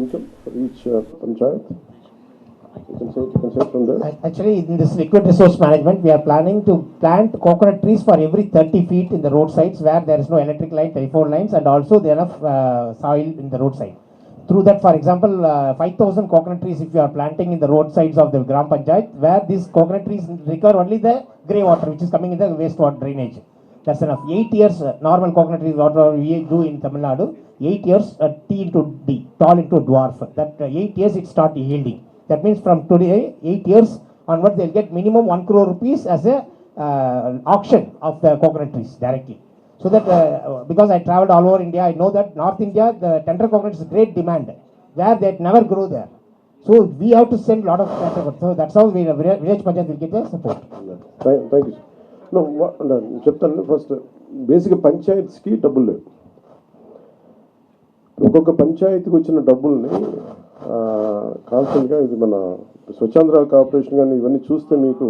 income for each panchayat? You can say from there. Actually, in this liquid resource management, we are planning to plant coconut trees for every 30 feet in the roadsides where there is no electric line, telephone lines, and also there enough soil in the roadside. Through that, for example, 5,000 coconut trees if you are planting in the roadsides of the Gram Panchayat, where these coconut trees recover only the grey water which is coming in the wastewater drainage. That's enough. 8 years normal coconut trees, whatever we do in Tamil Nadu, 8 years T into D, tall into dwarf. That 8 years it start yielding. That means from today, 8 years onwards, they'll get minimum 1 crore rupees as a auction of the coconut trees directly. So that because I traveled all over India, I know that North India, the tender coconut is great demand, where they never grow there. So we have to send a lot of tender coconut. So that's how we village panchayat will get the support. Thank you. No, చెప్తాను first బేసిక్గా పంచాయత్స్కి డబ్బులు లేవు. ఒక్కొక్క పంచాయతీకి వచ్చిన డబ్బుల్ని కాన్స్టెంట్గా ఇది మన స్వచ్ఛాంధ్ర కార్పొరేషన్ కానీ ఇవన్నీ చూస్తే మీకు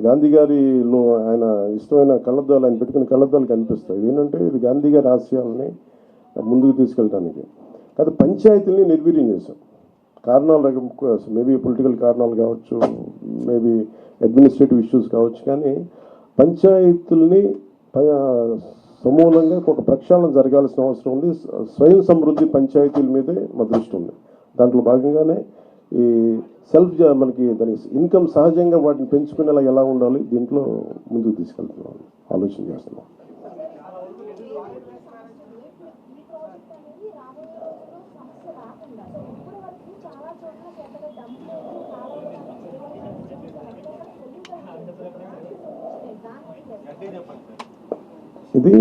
గాంధీ గారిలో ఆయన ఇష్టమైన కళ్ళద్దాలు ఆయన పెట్టుకుని కళ్ళద్దాలు కనిపిస్తాయి. ఏంటంటే ఇది గాంధీ గారి ఆశయాలని ముందుకు తీసుకెళ్ళడానికి కాదు, పంచాయతీలని నిర్వీర్యం చేశాం. కారణాలు మేబీ పొలిటికల్ కారణాలు కావచ్చు, మేబీ అడ్మినిస్ట్రేటివ్ ఇష్యూస్ కావచ్చు, కానీ పంచాయతీలని సమూలంగా ఒక ప్రక్షాళన జరగాల్సిన అవసరం ఉంది. స్వయం సమృద్ధి పంచాయతీల మీదే మా దృష్టి ఉంది. దాంట్లో భాగంగానే ఈ సెల్ఫ్ మనకి దాని ఇన్కమ్ సహజంగా వాటిని పెంచుకునేలా ఎలా ఉండాలి దీంట్లో ముందుకు తీసుకెళ్తున్నాం, ఆలోచన చేస్తున్నాం. ఇది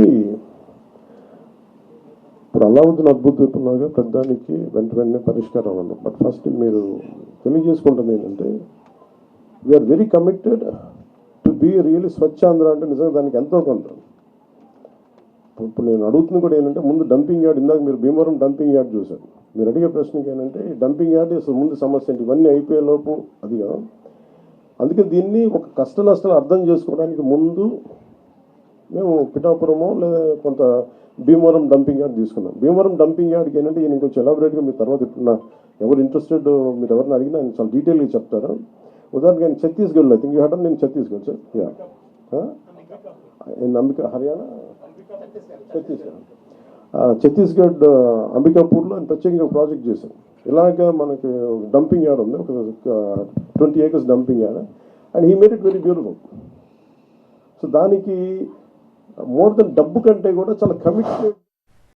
ఇప్పుడు అలావుద్దీన్ అద్భుత విప్లవంగా పెద్దానికి వెంటనే పరిష్కారం అన్నాం. బట్ ఫస్ట్ మీరు తెలియజేసుకుంటుంది ఏంటంటే we are very committed to be really Swachh Andhra. అంటే నిజంగా దానికి ఎంతో కొంత ఇప్పుడు నేను అడుగుతుంది కూడా ఏంటంటే ముందు డంపింగ్ యార్డ్, ఇందాక మీరు భీమవరం డంపింగ్ యార్డ్ చూశారు. మీరు అడిగే ప్రశ్నకి ఏంటంటే డంపింగ్ యార్డ్ అసలు ముందు సమస్య ఏంటి, ఇవన్నీ అయిపోయేలోపు అది కదా. అందుకే దీన్ని ఒక కష్ట నష్టాలు అర్థం చేసుకోవడానికి ముందు మేము పిఠాపురమో లేదా కొంత భీమవరం డంపింగ్ యార్డ్ తీసుకున్నాం. భీమవరం డంపింగ్ యార్డ్కి ఏంటంటే ఈయన కొంచెం ఎలాబరేట్గా మీ తర్వాత ఇప్పుడు ఎవరు ఇంట్రెస్టెడ్ మీరు ఎవరిని అడిగినా ఆయన చాలా డీటెయిల్గా చెప్తారు. ఉదాహరణకి ఆయన ఛత్తీస్గఢ్లో, ఐ థింక్ యూ హెడ్ నేను ఛత్తీస్గఢ్ సార్, యా అంబికా హర్యానా ఛత్తీస్గఢ్ అంబికాపూర్లో ఆయన ప్రత్యేకంగా ప్రాజెక్ట్ చేశారు. ఇలాగ మనకి డంపింగ్ యార్డ్ ఉంది, ఒక 20 acres dumping yard, and he made it very beautiful. So దానికి మోర్ దెన్ డబ్బు కంటే కూడా చాలా కమిటెడ్